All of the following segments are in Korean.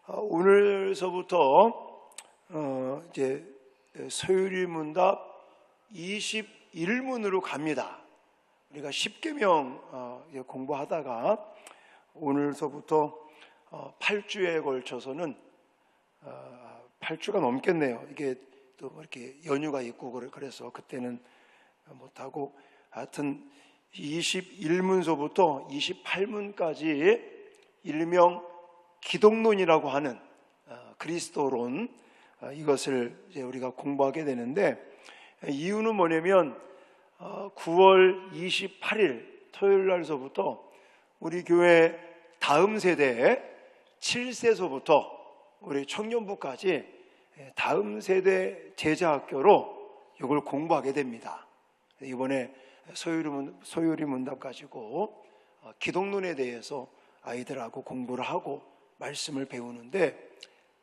오늘서부터 이제 서유리 문답 21문으로 갑니다. 우리가 10계명 공부하다가 오늘서부터 8주에 걸쳐서는 8주가 넘겠네요. 이게 또 이렇게 연휴가 있고 그래서 그때는 못하고, 하여튼 21문서부터 28문까지 일명 기독론이라고 하는 그리스도론, 이것을 이제 우리가 공부하게 되는데, 이유는 뭐냐면 9월 28일 토요일 날서부터 우리 교회 다음 세대 7세서부터 우리 청년부까지 다음 세대 제자학교로 이걸 공부하게 됩니다. 이번에 소유리 문답 가지고 기독론에 대해서 아이들하고 공부를 하고 말씀을 배우는데,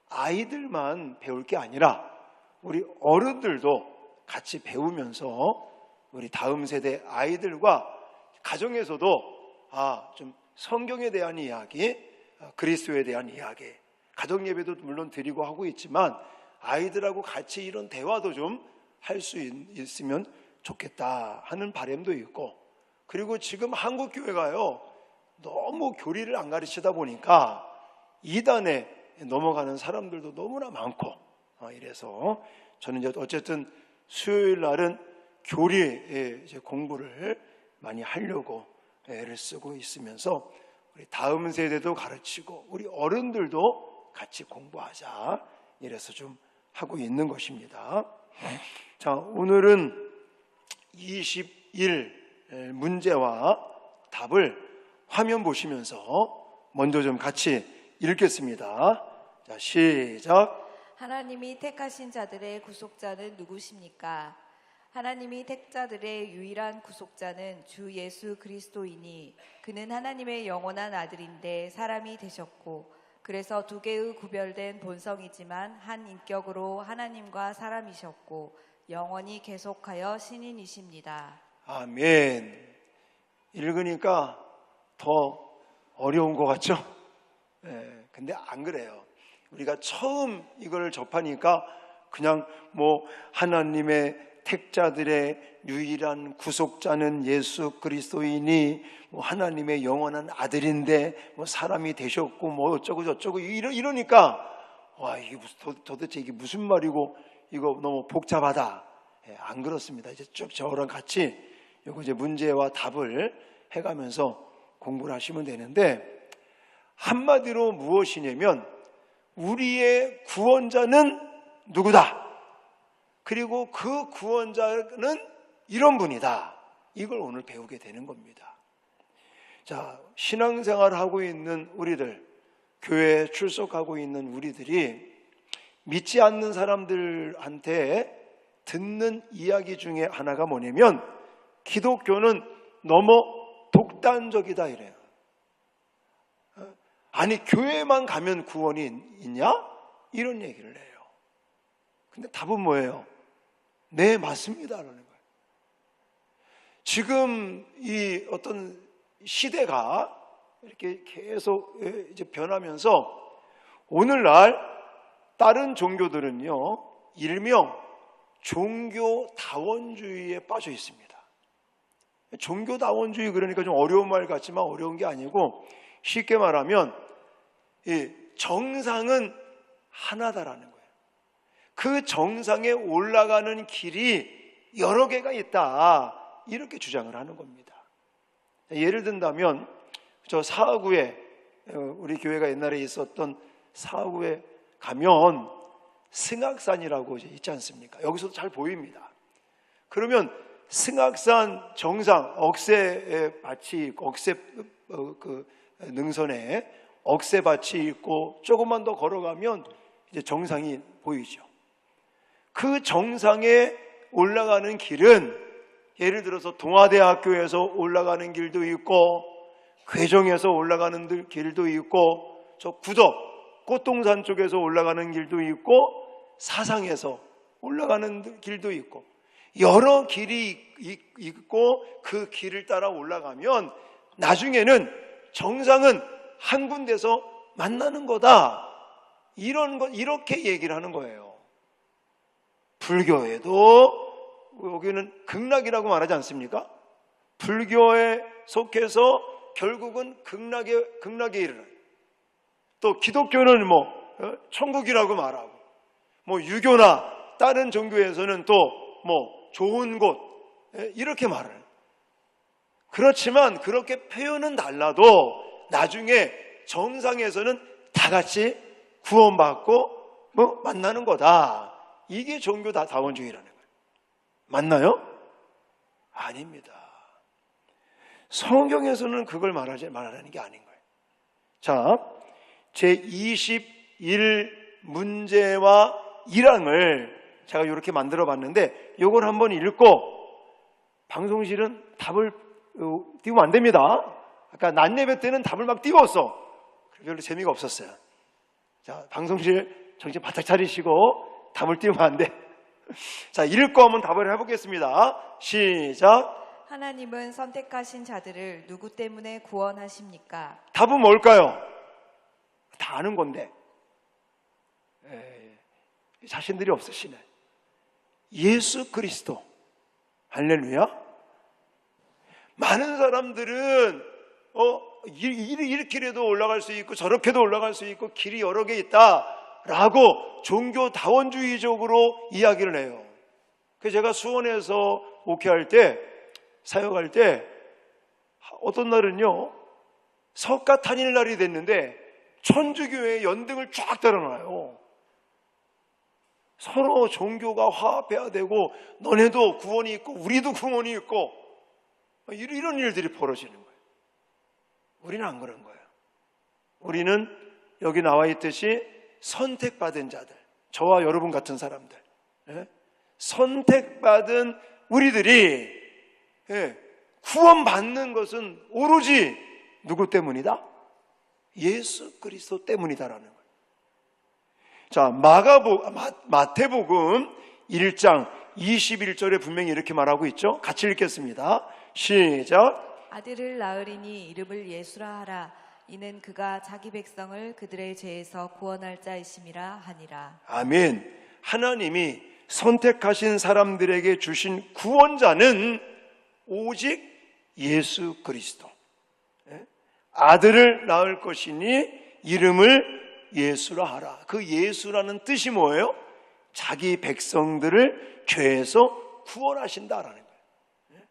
아이들만 배울 게 아니라 우리 어른들도 같이 배우면서 우리 다음 세대 아이들과 가정에서도 좀 성경에 대한 이야기, 그리스도에 대한 이야기, 가정 예배도 물론 드리고 하고 있지만 아이들하고 같이 이런 대화도 좀 할 수 있으면 좋겠다 하는 바람도 있고, 그리고 지금 한국 교회가요 너무 교리를 안 가르치다 보니까 이단에 넘어가는 사람들도 너무나 많고, 이래서 저는 이제 어쨌든 수요일 날은 교리 이제 공부를 많이 하려고 애를 쓰고 있으면서 우리 다음 세대도 가르치고 우리 어른들도 같이 공부하자, 이래서 좀 하고 있는 것입니다. 자, 오늘은 21 문제와 답을 화면 보시면서 먼저 좀 같이 읽겠습니다. 자, 시작. 하나님이 택하신 자들의 구속자는 누구십니까? 하나님이 택자들의 유일한 구속자는 주 예수 그리스도이니 그는 하나님의 영원한 아들인데 사람이 되셨고, 그래서 두 개의 구별된 본성이지만 한 인격으로 하나님과 사람이셨고 영원히 계속하여 신인이십니다. 아멘. 읽으니까 더 어려운 것 같죠? 근데 안 그래요. 우리가 처음 이걸 접하니까 그냥 하나님의 택자들의 유일한 구속자는 예수 그리스도이니 하나님의 영원한 아들인데 사람이 되셨고 어쩌고 저쩌고 이러니까 이게 도대체 이게 무슨 말이고, 이거 너무 복잡하다. 안 그렇습니다. 이제 쭉 저랑 같이 이거 이제 문제와 답을 해가면서 공부를 하시면 되는데, 한마디로 무엇이냐면 우리의 구원자는 누구다, 그리고 그 구원자는 이런 분이다, 이걸 오늘 배우게 되는 겁니다. 자, 신앙생활을 하고 있는 우리들, 교회에 출석하고 있는 우리들이 믿지 않는 사람들한테 듣는 이야기 중에 하나가 뭐냐면 기독교는 너무 독단적이다 이래요. 아니, 교회만 가면 구원이 있냐? 이런 얘기를 해요. 근데 답은 뭐예요? 네, 맞습니다 라는 거예요. 지금 이 어떤 시대가 이렇게 계속 이제 변하면서 오늘날 다른 종교들은요 일명 종교다원주의에 빠져 있습니다. 종교다원주의, 그러니까 좀 어려운 말 같지만 어려운 게 아니고, 쉽게 말하면 정상은 하나다라는 거예요. 그 정상에 올라가는 길이 여러 개가 있다, 이렇게 주장을 하는 겁니다. 예를 든다면 저 사하구에, 우리 교회가 옛날에 있었던 사하구에 가면 승악산이라고 있지 않습니까? 여기서도 잘 보입니다. 그러면 승악산 정상 억새 밭이 있고, 억새 그 능선에 억새 밭이 있고, 조금만 더 걸어가면 이제 정상이 보이죠. 그 정상에 올라가는 길은 예를 들어서 동아대학교에서 올라가는 길도 있고, 괴정에서 올라가는 길도 있고, 저 구덕 꽃동산 쪽에서 올라가는 길도 있고, 사상에서 올라가는 길도 있고, 여러 길이 있고, 그 길을 따라 올라가면 나중에는 정상은 한 군데서 만나는 거다, 이런 것, 이렇게 얘기를 하는 거예요. 불교에도 여기는 극락이라고 말하지 않습니까? 불교에 속해서 결국은 극락에 이르는, 또 기독교는 천국이라고 말하고, 유교나 다른 종교에서는 또 좋은 곳, 이렇게 말을. 그렇지만 그렇게 표현은 달라도 나중에 정상에서는 다 같이 구원받고 만나는 거다. 이게 종교 다원주의라는 거예요. 맞나요? 아닙니다. 성경에서는 그걸 말하는 게 아닌 거예요. 자, 제21 문제와 1항을 제가 이렇게 만들어 봤는데, 이걸 한번 읽고, 방송실은 답을 띄우면 안 됩니다. 아까 낮 예배 때는 답을 막 띄웠어. 별로 재미가 없었어요. 자, 방송실 정신 바짝 차리시고 답을 띄우면 안 돼. 자, 읽고 한번 답을 해보겠습니다. 시작. 하나님은 선택하신 자들을 누구 때문에 구원하십니까? 답은 뭘까요? 다 아는 건데 자신들이 없으시네. 예수 그리스도. 할렐루야. 많은 사람들은 이렇게라도 올라갈 수 있고 저렇게도 올라갈 수 있고 길이 여러 개 있다라고 종교 다원주의적으로 이야기를 해요. 그래서 제가 수원에서 목회할 때, 사역할 때, 어떤 날은요 석가탄일 날이 됐는데 천주교회 연등을 쫙 달아놔요. 서로 종교가 화합해야 되고, 너네도 구원이 있고 우리도 구원이 있고, 이런 일들이 벌어지는 거예요. 우리는 안 그런 거예요. 우리는 여기 나와 있듯이 선택받은 자들, 저와 여러분 같은 사람들, 선택받은 우리들이 구원받는 것은 오로지 누구 때문이다? 예수 그리스도 때문이다라는 거예요. 자, 마태복음 1장 21절에 분명히 이렇게 말하고 있죠. 같이 읽겠습니다. 시작. 아들을 낳으리니 이름을 예수라 하라. 이는 그가 자기 백성을 그들의 죄에서 구원할 자이심이라 하니라. 아멘. 하나님이 선택하신 사람들에게 주신 구원자는 오직 예수 그리스도. 아들을 낳을 것이니 이름을 예수라 하라. 그 예수라는 뜻이 뭐예요? 자기 백성들을 죄에서 구원하신다라는 거예요.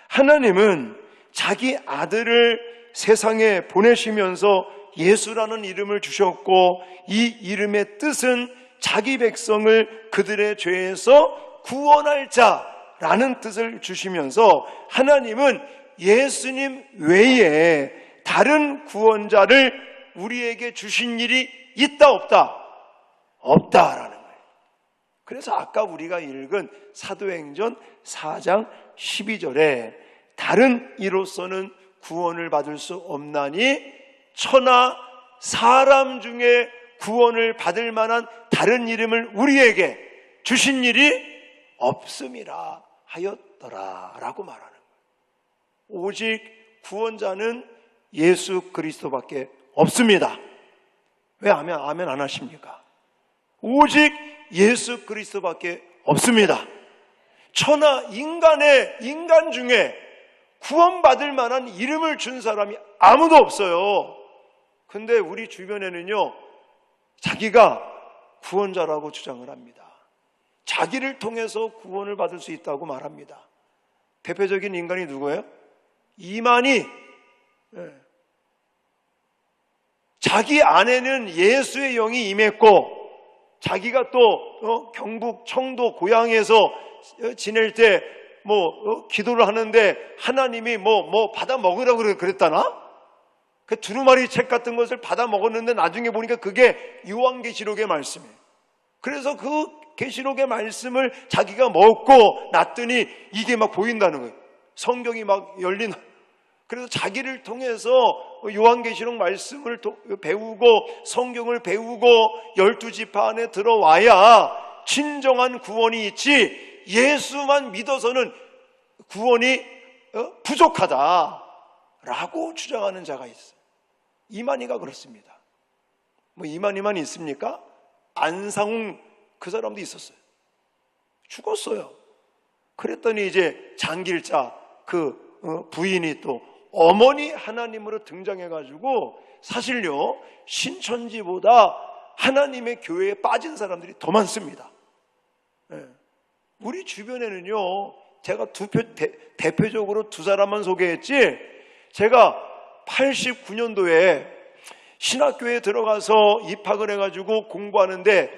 하나님은 자기 아들을 세상에 보내시면서 예수라는 이름을 주셨고, 이 이름의 뜻은 자기 백성을 그들의 죄에서 구원할 자라는 뜻을 주시면서, 하나님은 예수님 외에 다른 구원자를 우리에게 주신 일이 있다 없다? 없다라는 거예요. 그래서 아까 우리가 읽은 사도행전 4장 12절에 다른 이로서는 구원을 받을 수 없나니 천하 사람 중에 구원을 받을 만한 다른 이름을 우리에게 주신 일이 없음이라 하였더라 라고 말하는 거예요. 오직 구원자는 예수 그리스도밖에 없습니다. 왜 아멘 안 하십니까? 오직 예수 그리스도밖에 없습니다. 천하 인간 중에 구원받을 만한 이름을 준 사람이 아무도 없어요. 근데 우리 주변에는요, 자기가 구원자라고 주장을 합니다. 자기를 통해서 구원을 받을 수 있다고 말합니다. 대표적인 인간이 누구예요? 이만희. 자기 안에는 예수의 영이 임했고, 자기가 또 경북 청도 고향에서 지낼 때 기도를 하는데 하나님이 받아 먹으라고 그랬다나? 그 두루마리 책 같은 것을 받아 먹었는데 나중에 보니까 그게 요한계시록의 말씀이에요. 그래서 그 계시록의 말씀을 자기가 먹고 났더니 이게 막 보인다는 거예요. 성경이 막 열린. 그래서 자기를 통해서 요한계시록 말씀을 배우고 성경을 배우고 12지파 안에 들어와야 진정한 구원이 있지, 예수만 믿어서는 구원이 부족하다라고 주장하는 자가 있어요. 이만희가 그렇습니다. 뭐 이만희만 있습니까? 안상웅 그 사람도 있었어요. 죽었어요. 그랬더니 이제 장길자 그 부인이 또 어머니 하나님으로 등장해가지고 사실요 신천지보다 하나님의 교회에 빠진 사람들이 더 많습니다. 네. 우리 주변에는요 제가 대표적으로 두 사람만 소개했지, 제가 89년도에 신학교에 들어가서 입학을 해가지고 공부하는데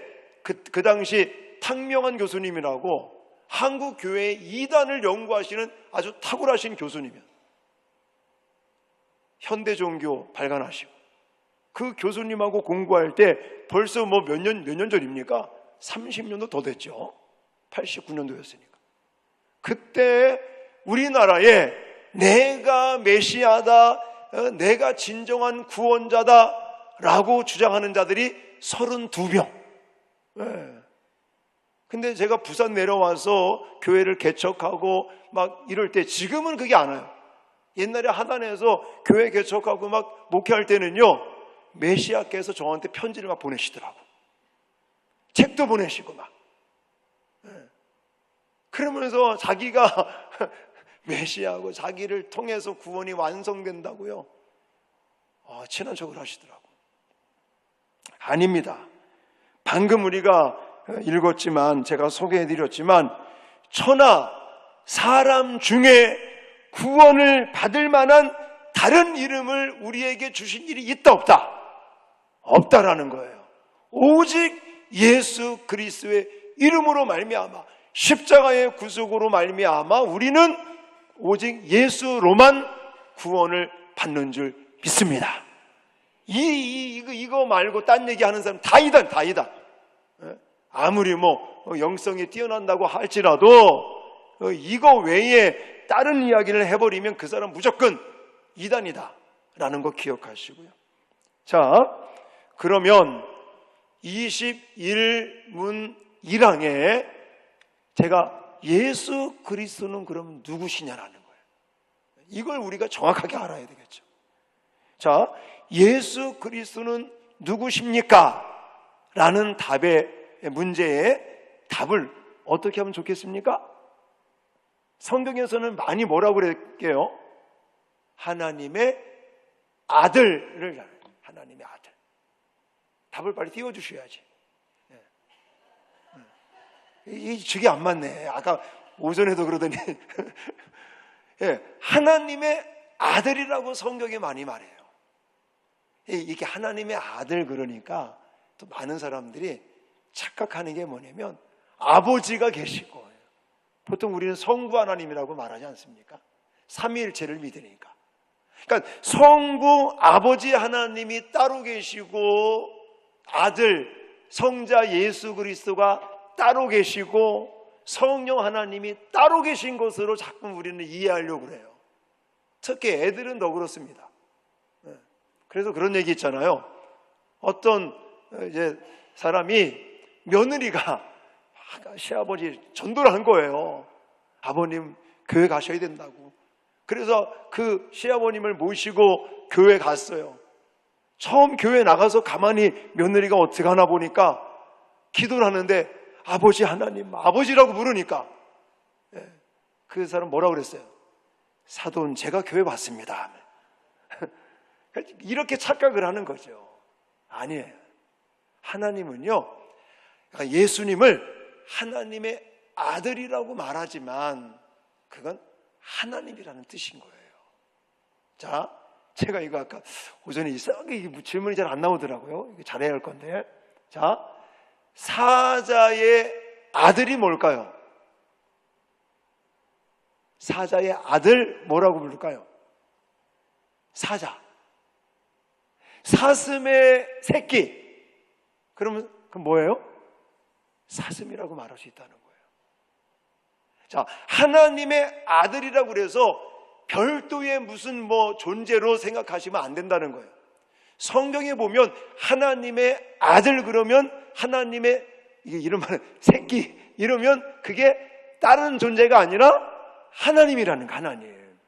그 당시 탕명한 교수님이라고 한국 교회의 이단을 연구하시는 아주 탁월하신 교수님이에요. 현대 종교 발간하시고 그 교수님하고 공부할 때 벌써 뭐 몇 년 전입니까? 30년도 더 됐죠. 89년도였으니까. 그때 우리나라에 내가 메시아다, 내가 진정한 구원자다라고 주장하는 자들이 32명. 네. 근데 제가 부산 내려와서 교회를 개척하고 막 이럴 때, 지금은 그게 안 와요. 옛날에 하단에서 교회 개척하고 막 목회할 때는요 메시아께서 저한테 편지를 막 보내시더라고. 책도 보내시고 막. 네. 그러면서 자기가 메시아고 자기를 통해서 구원이 완성된다고요. 친한 척을 하시더라고. 아닙니다. 방금 우리가 읽었지만, 제가 소개해드렸지만, 천하 사람 중에 구원을 받을 만한 다른 이름을 우리에게 주신 일이 있다 없다? 없다라는 거예요. 오직 예수 그리스도의 이름으로 말미암아, 십자가의 구속으로 말미암아 우리는 오직 예수로만 구원을 받는 줄 믿습니다. 이거 말고 딴 얘기하는 사람 다 이단. 아무리 뭐 영성이 뛰어난다고 할지라도 이거 외에 다른 이야기를 해버리면 그 사람 무조건 이단이다 라는 거 기억하시고요. 자, 그러면 21문 1항에 제가 예수 그리스도는 그럼 누구시냐라는 거예요. 이걸 우리가 정확하게 알아야 되겠죠. 자, 예수 그리스도는 누구십니까? 라는 문제의 답을 어떻게 하면 좋겠습니까? 성경에서는 많이 뭐라고 그랬게요? 하나님의 아들을, 하나님의 아들. 답을 빨리 띄워주셔야지. 저게 안 맞네. 아까 오전에도 그러더니 하나님의 아들이라고 성경에 많이 말해요. 이게 하나님의 아들 그러니까 또 많은 사람들이 착각하는 게 뭐냐면 아버지가 계시고, 보통 우리는 성부 하나님이라고 말하지 않습니까? 삼위일체를 믿으니까. 그러니까 성부 아버지 하나님이 따로 계시고 아들 성자 예수 그리스도가 따로 계시고 성령 하나님이 따로 계신 것으로 자꾸 우리는 이해하려고 그래요. 특히 애들은 더 그렇습니다. 그래서 그런 얘기 있잖아요. 어떤 이제 사람이 며느리가 시아버지 전도를 한 거예요. 아버님 교회 가셔야 된다고. 그래서 그 시아버님을 모시고 교회 갔어요. 처음 교회 나가서 가만히 며느리가 어떻게 하나 보니까 기도를 하는데 아버지 하나님, 아버지라고 부르니까 그 사람 뭐라고 그랬어요? 사돈 제가 교회 왔습니다. 이렇게 착각을 하는 거죠. 아니에요. 하나님은요, 예수님을 하나님의 아들이라고 말하지만 그건 하나님이라는 뜻인 거예요. 자, 제가 이거 아까 오전에 이상하게 질문이 잘 안 나오더라고요. 이거 잘해야 할 건데. 자, 사자의 아들이 뭘까요? 사자의 아들 뭐라고 부를까요? 사자. 사슴의 새끼. 그러면 그건 뭐예요? 사슴이라고 말할 수 있다는 거예요. 자, 하나님의 아들이라고 그래서 별도의 무슨 뭐 존재로 생각하시면 안 된다는 거예요. 성경에 보면 하나님의 아들 그러면 하나님의 이름하는 새끼 이러면 그게 다른 존재가 아니라 하나님이라는 거, 하나님.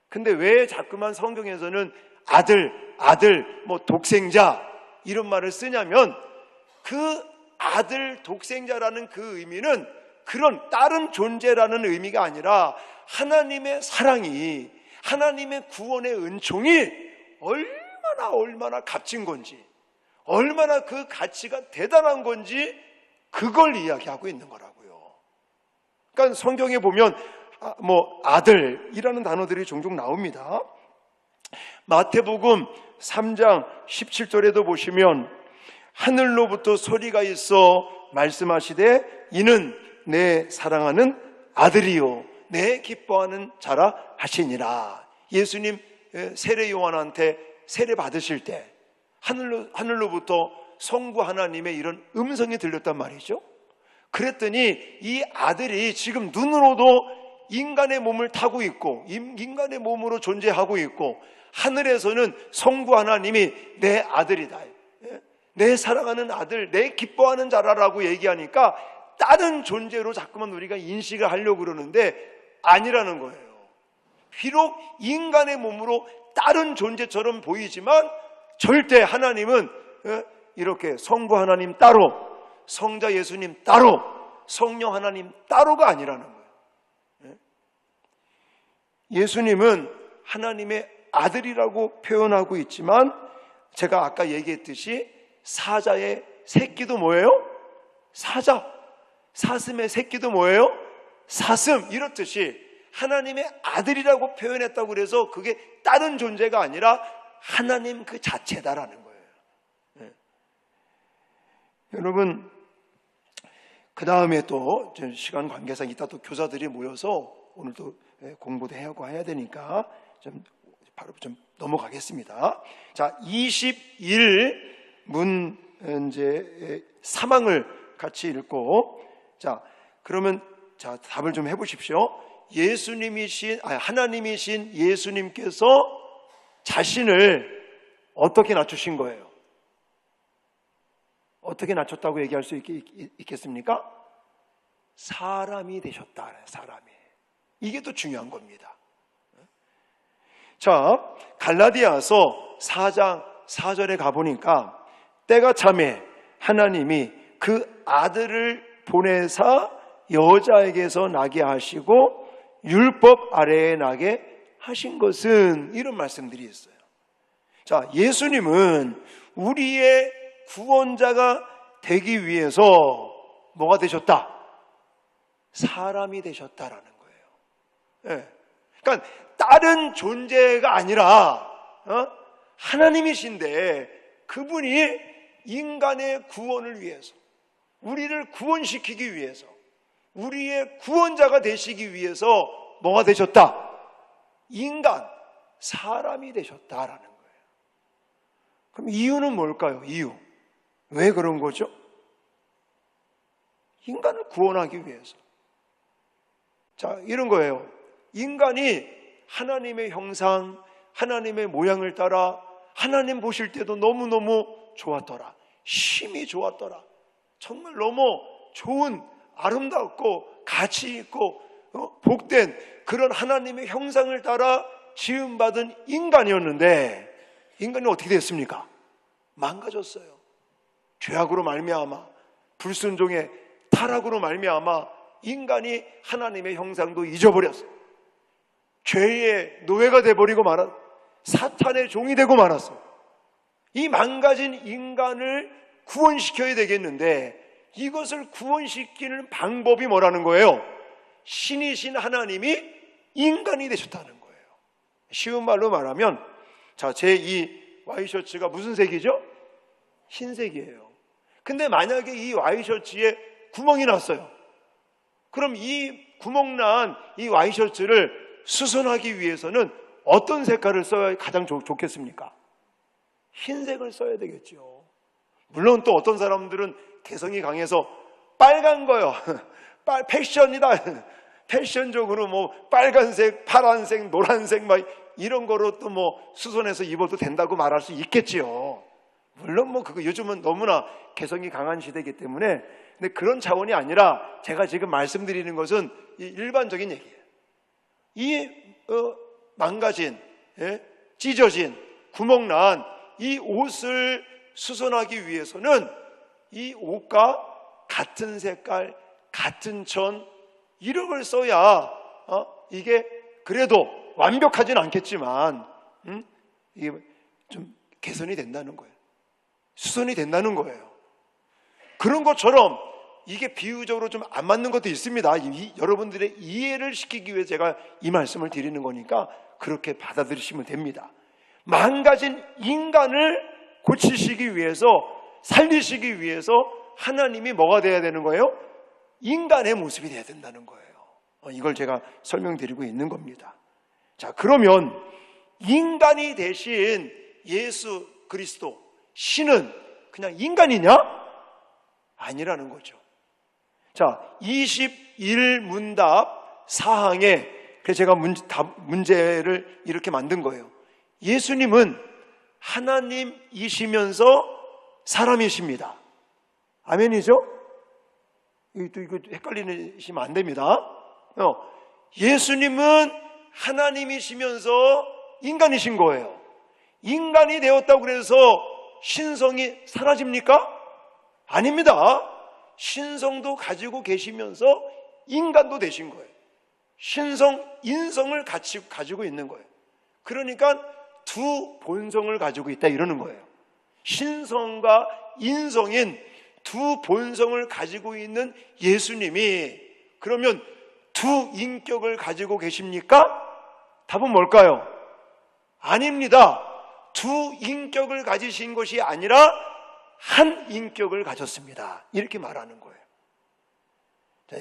근데 왜 자꾸만 성경에서는 아들, 뭐 독생자 이런 말을 쓰냐면 그 아들 독생자라는 그 의미는 그런 다른 존재라는 의미가 아니라 하나님의 사랑이, 하나님의 구원의 은총이 얼마나 값진 건지, 얼마나 그 가치가 대단한 건지 그걸 이야기하고 있는 거라고요. 그러니까 성경에 보면 아들이라는 단어들이 종종 나옵니다. 마태복음 3장 17절에도 보시면 하늘로부터 소리가 있어 말씀하시되 이는 내 사랑하는 아들이요 내 기뻐하는 자라 하시니라. 예수님 세례 요한한테 세례 받으실 때 하늘로부터 성부 하나님의 이런 음성이 들렸단 말이죠. 그랬더니 이 아들이 지금 눈으로도 인간의 몸을 타고 있고 인간의 몸으로 존재하고 있고 하늘에서는 성부 하나님이 내 아들이다, 내 사랑하는 아들, 내 기뻐하는 자라라고 얘기하니까 다른 존재로 자꾸만 우리가 인식을 하려고 그러는데 아니라는 거예요. 비록 인간의 몸으로 다른 존재처럼 보이지만 절대 하나님은 이렇게 성부 하나님 따로, 성자 예수님 따로, 성령 하나님 따로가 아니라는 거예요. 예수님은 하나님의 아들이라고 표현하고 있지만 제가 아까 얘기했듯이 사자의 새끼도 뭐예요? 사자. 사슴의 새끼도 뭐예요? 사슴. 이렇듯이 하나님의 아들이라고 표현했다고 그래서 그게 다른 존재가 아니라 하나님 그 자체다라는 거예요. 여러분, 그 다음에 또 시간 관계상 이따 또 교사들이 모여서 오늘도 공부도 하고 해야 되니까 바로 좀 넘어가겠습니다. 자, 21문제 3항을 같이 읽고, 자, 그러면 자, 답을 좀 해보십시오. 하나님이신 예수님께서 자신을 어떻게 낮추신 거예요? 어떻게 낮췄다고 얘기할 수 있겠습니까? 사람이 되셨다. 사람이. 이게 또 중요한 겁니다. 자, 갈라디아서 4장 4절에 가보니까 때가 참에 하나님이 그 아들을 보내사 여자에게서 나게 하시고 율법 아래에 나게 하신 것은, 이런 말씀들이 있어요. 자, 예수님은 우리의 구원자가 되기 위해서 뭐가 되셨다? 사람이 되셨다라는 거예요. 그러니까 다른 존재가 아니라 하나님이신데 그분이 인간의 구원을 위해서, 우리를 구원시키기 위해서, 우리의 구원자가 되시기 위해서 뭐가 되셨다? 인간, 사람이 되셨다라는 거예요. 그럼 이유는 뭘까요? 이유. 왜 그런 거죠? 인간을 구원하기 위해서. 자, 이런 거예요. 인간이 하나님의 형상, 하나님의 모양을 따라 하나님 보실 때도 너무너무 좋았더라. 힘이 좋았더라. 정말 너무 좋은, 아름답고 가치 있고 복된 그런 하나님의 형상을 따라 지음받은 인간이었는데 인간이 어떻게 됐습니까? 망가졌어요. 죄악으로 말미암아, 불순종의 타락으로 말미암아 인간이 하나님의 형상도 잊어버렸어요. 죄의 노예가 돼버리고 말았어요. 사탄의 종이 되고 말았어요. 이 망가진 인간을 구원시켜야 되겠는데 이것을 구원시키는 방법이 뭐라는 거예요? 신이신 하나님이 인간이 되셨다는 거예요. 쉬운 말로 말하면, 자, 제 이 와이셔츠가 무슨 색이죠? 흰색이에요. 근데 만약에 이 와이셔츠에 구멍이 났어요. 그럼 이 구멍난 이 와이셔츠를 수선하기 위해서는 어떤 색깔을 써야 가장 좋겠습니까? 흰색을 써야 되겠죠. 물론 또 어떤 사람들은 개성이 강해서 빨간 거요. 패션이다. 패션적으로 뭐 빨간색, 파란색, 노란색 막 이런 거로 또 뭐 수선해서 입어도 된다고 말할 수 있겠지요. 물론 뭐 그거 요즘은 너무나 개성이 강한 시대이기 때문에, 근데 그런 차원이 아니라 제가 지금 말씀드리는 것은 일반적인 얘기예요. 이 망가진, 찢어진, 구멍난 이 옷을 수선하기 위해서는 이 옷과 같은 색깔, 같은 천 이런 걸 써야 이게 그래도 완벽하진 않겠지만 이게 좀 개선이 된다는 거예요. 수선이 된다는 거예요. 그런 것처럼 이게 비유적으로 좀 안 맞는 것도 있습니다. 여러분들의 이해를 시키기 위해 제가 이 말씀을 드리는 거니까 그렇게 받아들이시면 됩니다. 망가진 인간을 고치시기 위해서, 살리시기 위해서 하나님이 뭐가 돼야 되는 거예요? 인간의 모습이 돼야 된다는 거예요. 이걸 제가 설명드리고 있는 겁니다. 자, 그러면 인간이 되신 예수 그리스도 신은 그냥 인간이냐? 아니라는 거죠. 자, 21문답 사항에 그래서 제가 문제를 이렇게 만든 거예요. 예수님은 하나님이시면서 사람이십니다. 아멘이죠? 이거 헷갈리시면 안 됩니다. 예수님은 하나님이시면서 인간이신 거예요. 인간이 되었다고 그래서 신성이 사라집니까? 아닙니다. 신성도 가지고 계시면서 인간도 되신 거예요. 신성, 인성을 같이 가지고 있는 거예요. 그러니까 두 본성을 가지고 있다 이러는 거예요. 신성과 인성인 두 본성을 가지고 있는 예수님이 그러면 두 인격을 가지고 계십니까? 답은 뭘까요? 아닙니다. 두 인격을 가지신 것이 아니라 한 인격을 가졌습니다. 이렇게 말하는 거예요. 자,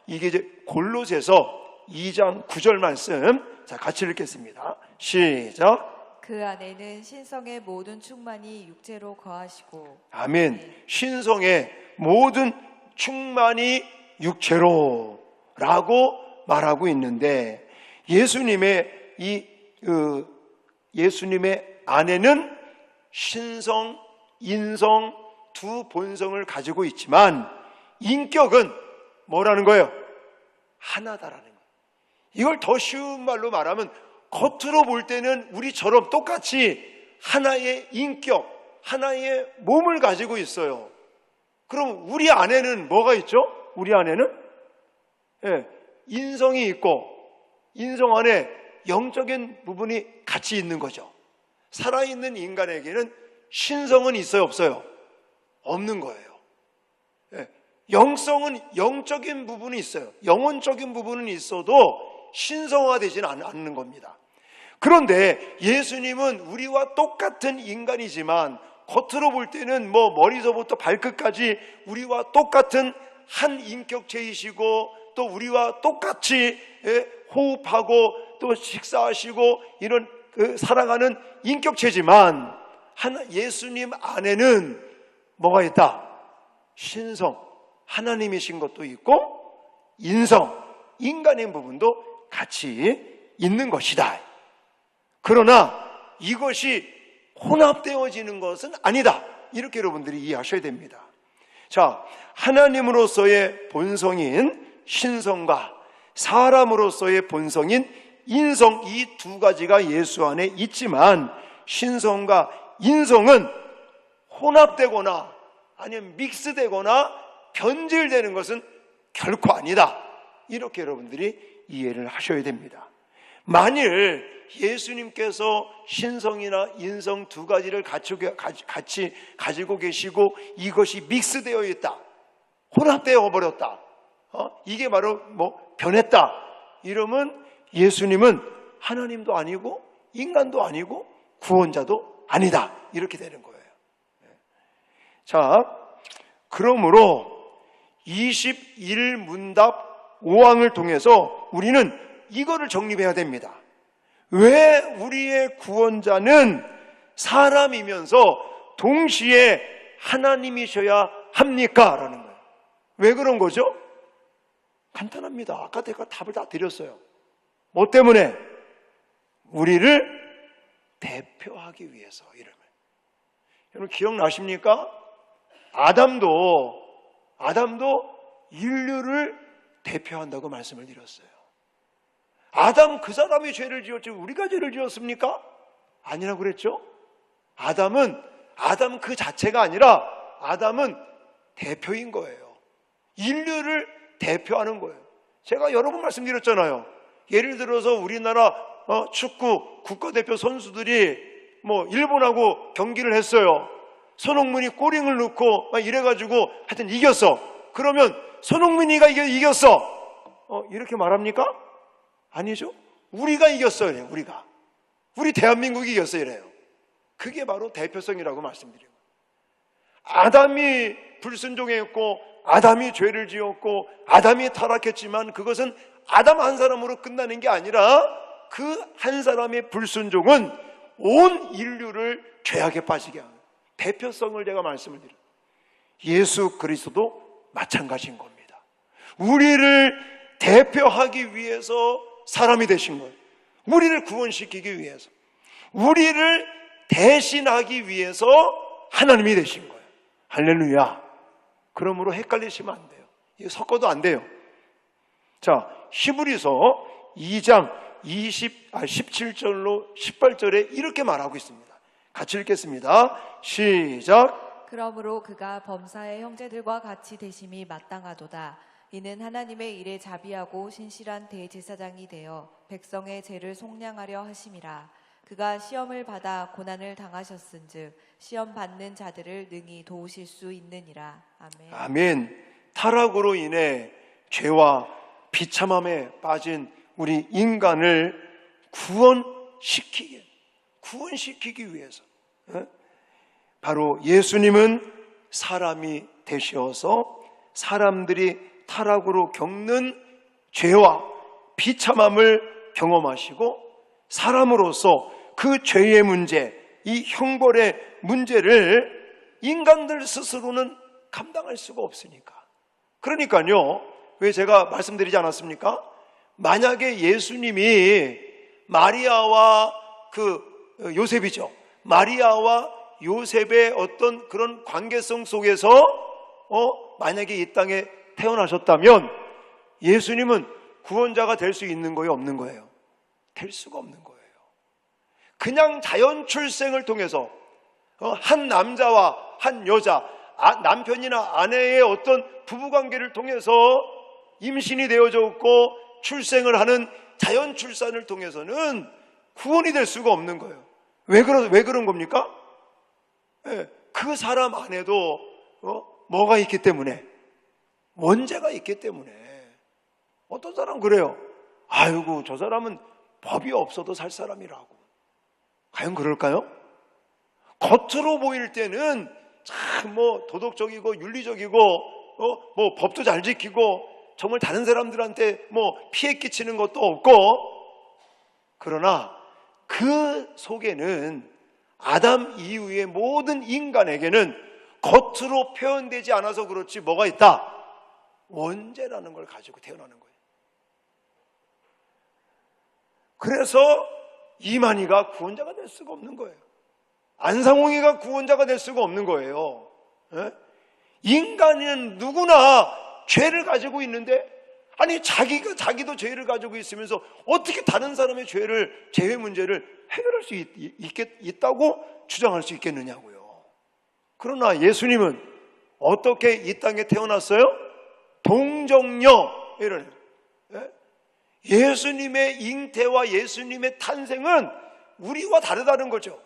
이게 이제 골로새서 2장 9절 말씀. 자, 같이 읽겠습니다. 시작. 그 안에는 신성의 모든 충만이 육체로 거하시고. 아멘. 신성의 모든 충만이 육체로 라고 말하고 있는데 예수님의 예수님의 안에는 신성, 인성 두 본성을 가지고 있지만 인격은 뭐라는 거예요? 하나다라는 거예요. 이걸 더 쉬운 말로 말하면 겉으로 볼 때는 우리처럼 똑같이 하나의 인격, 하나의 몸을 가지고 있어요. 그럼 우리 안에는 뭐가 있죠? 우리 안에는 인성이 있고 인성 안에 영적인 부분이 같이 있는 거죠. 살아있는 인간에게는 신성은 있어요, 없어요? 없는 거예요. 영성은 영적인 부분이 있어요. 영혼적인 부분은 있어도 신성화되지는 않는 겁니다. 그런데 예수님은 우리와 똑같은 인간이지만 겉으로 볼 때는 머리서부터 발끝까지 우리와 똑같은 한 인격체이시고 또 우리와 똑같이 호흡하고 또 식사하시고 이런 살아가는 인격체지만 예수님 안에는 뭐가 있다? 신성, 하나님이신 것도 있고 인성, 인간의 부분도 같이 있는 것이다. 그러나 이것이 혼합되어지는 것은 아니다. 이렇게 여러분들이 이해하셔야 됩니다. 자, 하나님으로서의 본성인 신성과 사람으로서의 본성인 인성, 이 두 가지가 예수 안에 있지만 신성과 인성은 혼합되거나 아니면 믹스되거나 변질되는 것은 결코 아니다. 이렇게 여러분들이 이해를 하셔야 됩니다. 만일 예수님께서 신성이나 인성 두 가지를 같이 가지고 계시고 이것이 믹스되어 있다, 혼합되어 버렸다, 이게 바로 변했다 이러면 예수님은 하나님도 아니고 인간도 아니고 구원자도 아니다 이렇게 되는 거예요. 자, 그러므로 21문답 5항을 통해서 우리는 이거를 정립해야 됩니다. 왜 우리의 구원자는 사람이면서 동시에 하나님이셔야 합니까? 라는 거예요. 왜 그런 거죠? 간단합니다. 아까 제가 답을 다 드렸어요. 뭐 때문에? 우리를 대표하기 위해서. 이름을. 여러분 기억나십니까? 아담도 인류를 대표한다고 말씀을 드렸어요. 아담 그 사람이 죄를 지었지 우리가 죄를 지었습니까? 아니라고 그랬죠? 아담은 아담 그 자체가 아니라 아담은 대표인 거예요. 인류를 대표하는 거예요. 제가 여러 번 말씀드렸잖아요. 예를 들어서 우리나라 축구 국가대표 선수들이 일본하고 경기를 했어요. 손흥민이 골링을 넣고 막 이래가지고 하여튼 이겼어. 그러면 손흥민이가 이겼어. 이렇게 말합니까? 아니죠. 우리가 이겼어요. 이래요. 우리 대한민국이 이겼어요. 이래요. 그게 바로 대표성이라고 말씀드려요. 아담이 불순종했고 아담이 죄를 지었고 아담이 타락했지만 그것은 아담 한 사람으로 끝나는 게 아니라 그 한 사람의 불순종은 온 인류를 죄악에 빠지게 하는 대표성을 제가 말씀을 드려요. 예수 그리스도도 마찬가지인 겁니다. 우리를 대표하기 위해서 사람이 되신 거예요. 우리를 구원시키기 위해서, 우리를 대신하기 위해서 하나님이 되신 거예요. 할렐루야. 그러므로 헷갈리시면 안 돼요. 이거 섞어도 안 돼요. 자, 히브리서 2장 17절로 18절에 이렇게 말하고 있습니다. 같이 읽겠습니다. 시작. 그러므로 그가 범사의 형제들과 같이 되심이 마땅하도다. 이는 하나님의 일에 자비하고 신실한 대제사장이 되어 백성의 죄를 속량하려 하심이라. 그가 시험을 받아 고난을 당하셨은즉 시험 받는 자들을 능히 도우실 수 있느니라. 아멘. 아멘. 타락으로 인해 죄와 비참함에 빠진 우리 인간을 구원시키기 위해서 바로 예수님은 사람이 되셔서 사람들이 타락으로 겪는 죄와 비참함을 경험하시고 사람으로서 그 죄의 문제, 이 형벌의 문제를 인간들 스스로는 감당할 수가 없으니까. 그러니까요, 왜 제가 말씀드리지 않았습니까? 만약에 예수님이 마리아와 요셉이죠. 마리아와 요셉의 어떤 그런 관계성 속에서 만약에 이 땅에 태어나셨다면 예수님은 구원자가 될 수 있는 거예요, 없는 거예요? 될 수가 없는 거예요. 그냥 자연 출생을 통해서 한 남자와 한 여자, 남편이나 아내의 어떤 부부관계를 통해서 임신이 되어졌고 출생을 하는 자연 출산을 통해서는 구원이 될 수가 없는 거예요. 왜 그런 겁니까? 그 사람 안에도 뭐가 있기 때문에, 원죄가 있기 때문에. 어떤 사람은 그래요. 아이고, 저 사람은 법이 없어도 살 사람이라고. 과연 그럴까요? 겉으로 보일 때는 참 도덕적이고 윤리적이고 법도 잘 지키고 정말 다른 사람들한테 피해 끼치는 것도 없고, 그러나 그 속에는 아담 이후의 모든 인간에게는 겉으로 표현되지 않아서 그렇지 뭐가 있다? 원죄라는 걸 가지고 태어나는 거예요. 그래서 이만희가 구원자가 될 수가 없는 거예요. 안상홍이가 구원자가 될 수가 없는 거예요. 인간은 누구나 죄를 가지고 있는데, 아니 자기도 죄를 가지고 있으면서 어떻게 다른 사람의 죄의 문제를 해결할 수 있다고 주장할 수 있겠느냐고요. 그러나 예수님은 어떻게 이 땅에 태어났어요? 동정녀. 이런 예수님의 잉태와 예수님의 탄생은 우리와 다르다는 거죠.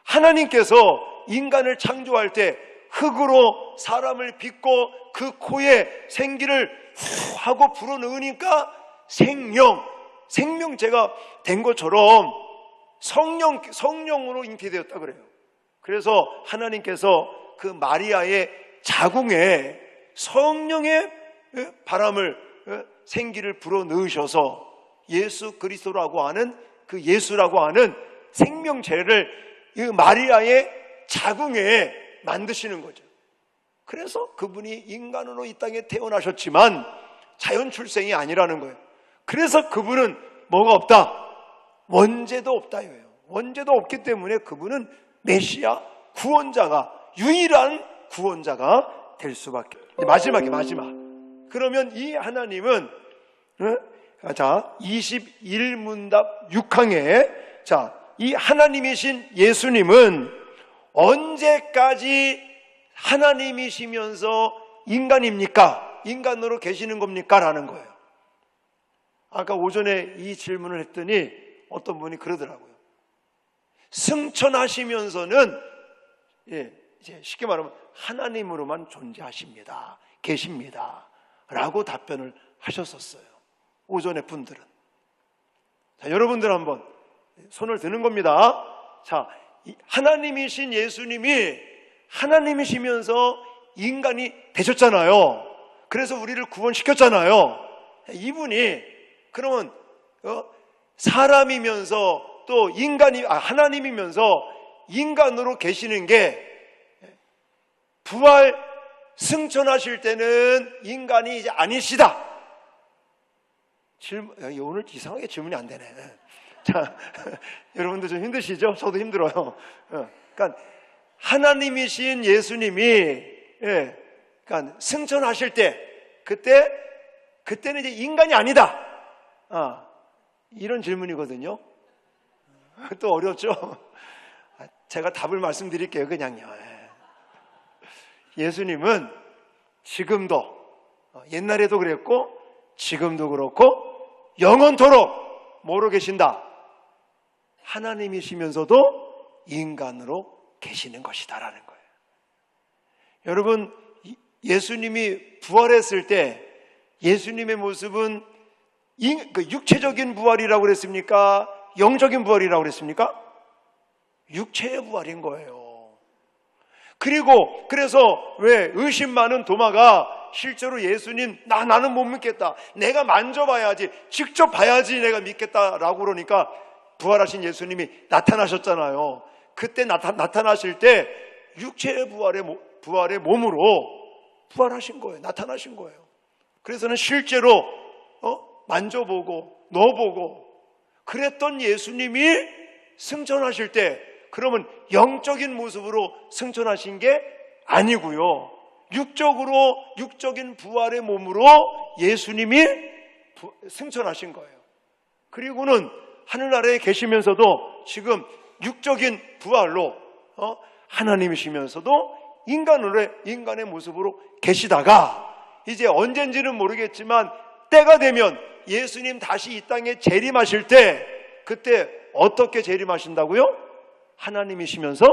하나님께서 인간을 창조할 때 흙으로 사람을 빚고 그 코에 생기를 후 하고 불어넣으니까 생명체가 된 것처럼 성령으로 잉태되었다 그래요. 그래서 하나님께서 그 마리아의 자궁에 성령의 바람을, 생기를 불어넣으셔서 예수 그리스도라고 하는 그 예수라고 하는 생명체를 이 마리아의 자궁에 만드시는 거죠. 그래서 그분이 인간으로 이 땅에 태어나셨지만 자연 출생이 아니라는 거예요. 그래서 그분은 뭐가 없다? 원죄도 없다 이거예요. 원죄도 없기 때문에 그분은 메시아, 구원자가, 유일한 구원자가 될 수밖에. 마지막. 그러면 이 하나님은, 자, 21문답 6항에, 자, 이 하나님이신 예수님은 언제까지 하나님이시면서 인간입니까? 인간으로 계시는 겁니까? 라는 거예요. 아까 오전에 이 질문을 했더니 어떤 분이 그러더라고요. 승천하시면서는 이제 쉽게 말하면 하나님으로만 존재하십니다. 계십니다. 라고 답변을 하셨었어요. 오전에 분들은. 자, 여러분들 한번 손을 드는 겁니다. 자, 하나님이신 예수님이 하나님이시면서 인간이 되셨잖아요. 그래서 우리를 구원시켰잖아요. 이분이 그러면 사람이면서 또 하나님이면서 인간으로 계시는 게 부활 승천하실 때는 인간이 이제 아니시다. 오늘 이상하게 질문이 안 되네. 자, 여러분들 좀 힘드시죠? 저도 힘들어요. 그러니까 하나님이신 예수님이 그러니까 승천하실 때 그때는 이제 인간이 아니다. 이런 질문이거든요. 또 어렵죠? 제가 답을 말씀드릴게요. 그냥요. 예수님은 지금도 옛날에도 그랬고 지금도 그렇고 영원토록 뭐로 계신다? 하나님이시면서도 인간으로 계시는 것이다라는 거예요. 여러분, 예수님이 부활했을 때 예수님의 모습은 육체적인 부활이라고 그랬습니까? 영적인 부활이라고 그랬습니까? 육체의 부활인 거예요. 그래서 왜 의심 많은 도마가 실제로 예수님 나는 못 믿겠다. 내가 만져봐야지, 직접 봐야지 내가 믿겠다라고 그러니까 부활하신 예수님이 나타나셨잖아요. 그때 나타나실 때 육체의 부활의 몸으로 부활하신 거예요. 나타나신 거예요. 그래서는 실제로 만져보고 넣어보고 그랬던 예수님이 승천하실 때 그러면 영적인 모습으로 승천하신 게 아니고요. 육적인 부활의 몸으로 예수님이 승천하신 거예요. 그리고는 하늘나라에 계시면서도 지금 육적인 부활로 하나님이시면서도 인간의 모습으로 계시다가 이제 언젠지는 모르겠지만 때가 되면 예수님 다시 이 땅에 재림하실 때 그때 어떻게 재림하신다고요? 하나님이시면서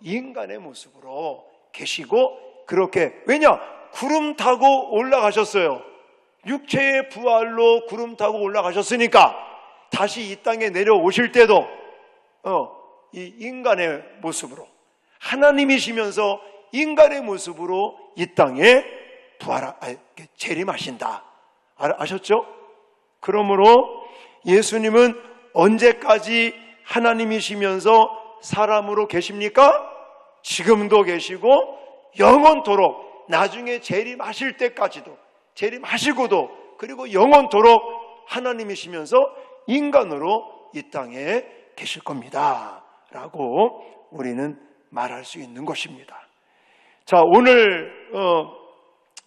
인간의 모습으로 계시고 그렇게 왜냐? 구름 타고 올라가셨어요. 육체의 부활로 구름 타고 올라가셨으니까 다시 이 땅에 내려오실 때도 이 인간의 모습으로 하나님이시면서 인간의 모습으로 이 땅에 재림하신다. 아셨죠? 그러므로 예수님은 언제까지 하나님이시면서 사람으로 계십니까? 지금도 계시고 영원토록 나중에 재림하실 때까지도 재림하시고도 그리고 영원토록 하나님이시면서 인간으로 이 땅에 계실 겁니다. 라고 우리는 말할 수 있는 것입니다. 자, 오늘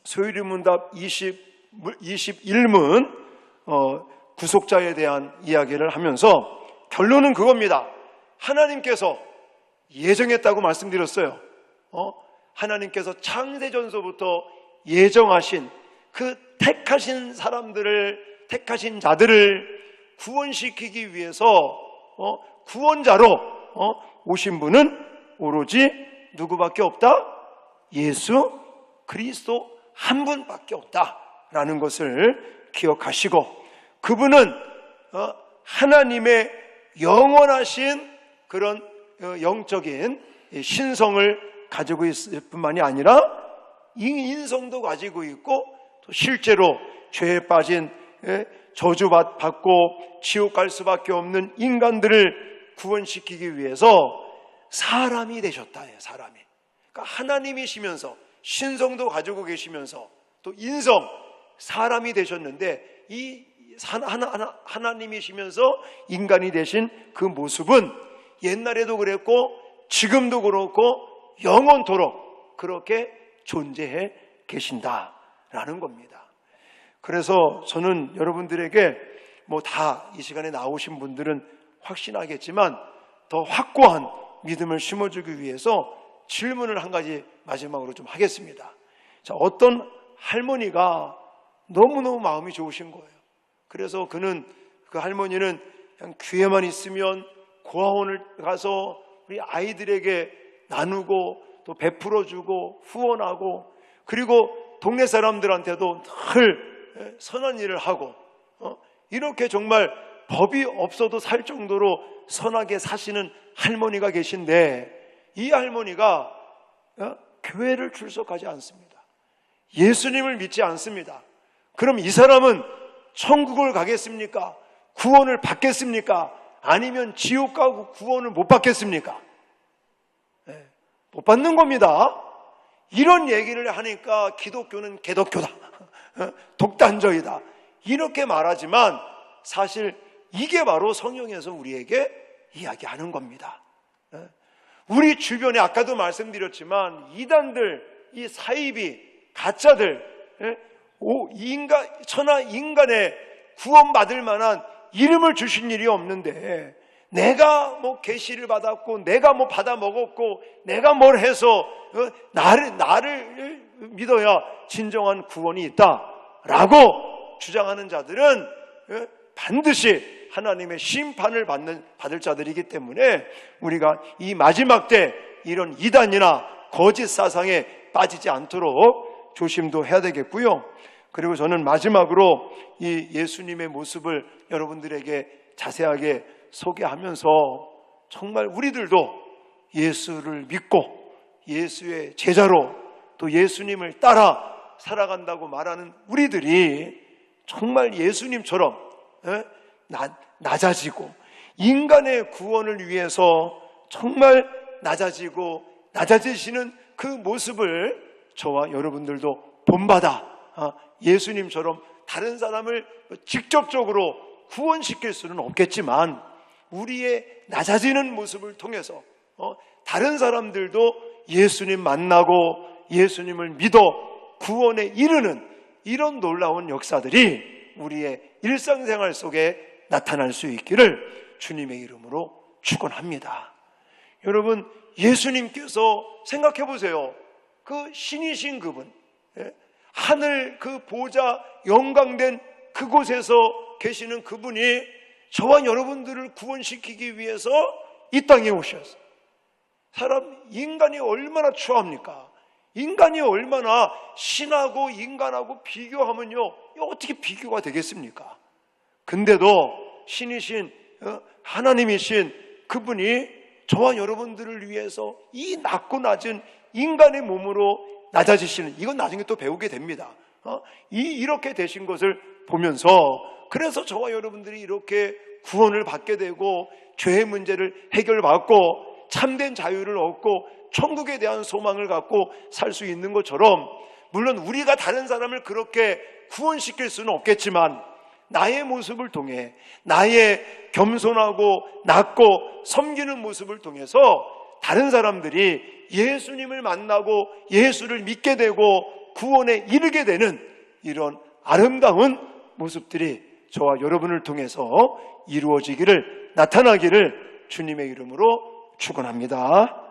소유리문답 21문 구속자에 대한 이야기를 하면서 결론은 그겁니다. 하나님께서 예정했다고 말씀드렸어요. 하나님께서 창세전서부터 예정하신 그 택하신 자들을 구원시키기 위해서 구원자로 오신 분은 오로지 누구밖에 없다? 예수 그리스도 한 분밖에 없다라는 것을 기억하시고 그분은 하나님의 영원하신 그런 영적인 신성을 가지고 있을 뿐만이 아니라 인성도 가지고 있고 또 실제로 죄에 빠진 저주받고 지옥 갈 수밖에 없는 인간들을 구원시키기 위해서 사람이 되셨다. 사람이. 그러니까 하나님이시면서 신성도 가지고 계시면서 또 인성, 사람이 되셨는데 이 하나님이시면서 인간이 되신 그 모습은 옛날에도 그랬고 지금도 그렇고 영원토록 그렇게 존재해 계신다라는 겁니다. 그래서 저는 여러분들에게 다 이 시간에 나오신 분들은 확신하겠지만 더 확고한 믿음을 심어주기 위해서 질문을 한 가지 마지막으로 좀 하겠습니다. 자, 어떤 할머니가 너무너무 마음이 좋으신 거예요. 그래서 그 할머니는 그냥 귀에만 있으면 고아원을 가서 우리 아이들에게 나누고 또 베풀어주고 후원하고, 그리고 동네 사람들한테도 늘 선한 일을 하고, 이렇게 정말 법이 없어도 살 정도로 선하게 사시는 할머니가 계신데, 이 할머니가 교회를 출석하지 않습니다. 예수님을 믿지 않습니다. 그럼 이 사람은 천국을 가겠습니까? 구원을 받겠습니까? 아니면 지옥 가고 구원을 못 받겠습니까? 못 받는 겁니다. 이런 얘기를 하니까 기독교는 개독교다, 독단적이다, 이렇게 말하지만 사실 이게 바로 성경에서 우리에게 이야기하는 겁니다. 우리 주변에 아까도 말씀드렸지만 이단들, 이 사이비, 가짜들, 천하 인간의 구원받을 만한 이름을 주신 일이 없는데, 내가 뭐 계시를 받았고 내가 뭐 받아 먹었고 내가 뭘 해서 나를 믿어야 진정한 구원이 있다라고 주장하는 자들은 반드시 하나님의 심판을 받을 자들이기 때문에 우리가 이 마지막 때 이런 이단이나 거짓 사상에 빠지지 않도록 조심도 해야 되겠고요. 그리고 저는 마지막으로 이 예수님의 모습을 여러분들에게 자세하게 소개하면서 정말 우리들도 예수를 믿고 예수의 제자로 또 예수님을 따라 살아간다고 말하는 우리들이 정말 예수님처럼 낮아지고 인간의 구원을 위해서 정말 낮아지시는 그 모습을 저와 여러분들도 본받아 예수님처럼 다른 사람을 직접적으로 구원시킬 수는 없겠지만 우리의 낮아지는 모습을 통해서 다른 사람들도 예수님 만나고 예수님을 믿어 구원에 이르는 이런 놀라운 역사들이 우리의 일상생활 속에 나타날 수 있기를 주님의 이름으로 축원합니다. 여러분, 예수님께서 생각해 보세요. 그 신이신 그분, 하늘 그 보좌 영광된 그곳에서 계시는 그분이 저와 여러분들을 구원시키기 위해서 이 땅에 오셨어요. 인간이 얼마나 추합니까? 인간이 얼마나 신하고 인간하고 비교하면요, 어떻게 비교가 되겠습니까? 근데도 신이신 하나님이신 그분이 저와 여러분들을 위해서 이 낮고 낮은 인간의 몸으로 낮아지시는, 이건 나중에 또 배우게 됩니다. 이렇게 되신 것을 보면서, 그래서 저와 여러분들이 이렇게 구원을 받게 되고 죄의 문제를 해결받고 참된 자유를 얻고 천국에 대한 소망을 갖고 살 수 있는 것처럼, 물론 우리가 다른 사람을 그렇게 구원시킬 수는 없겠지만 나의 모습을 통해, 나의 겸손하고 낮고 섬기는 모습을 통해서 다른 사람들이 예수님을 만나고 예수를 믿게 되고 구원에 이르게 되는 이런 아름다운 모습들이 저와 여러분을 통해서 이루어지기를, 나타나기를 주님의 이름으로 축원합니다.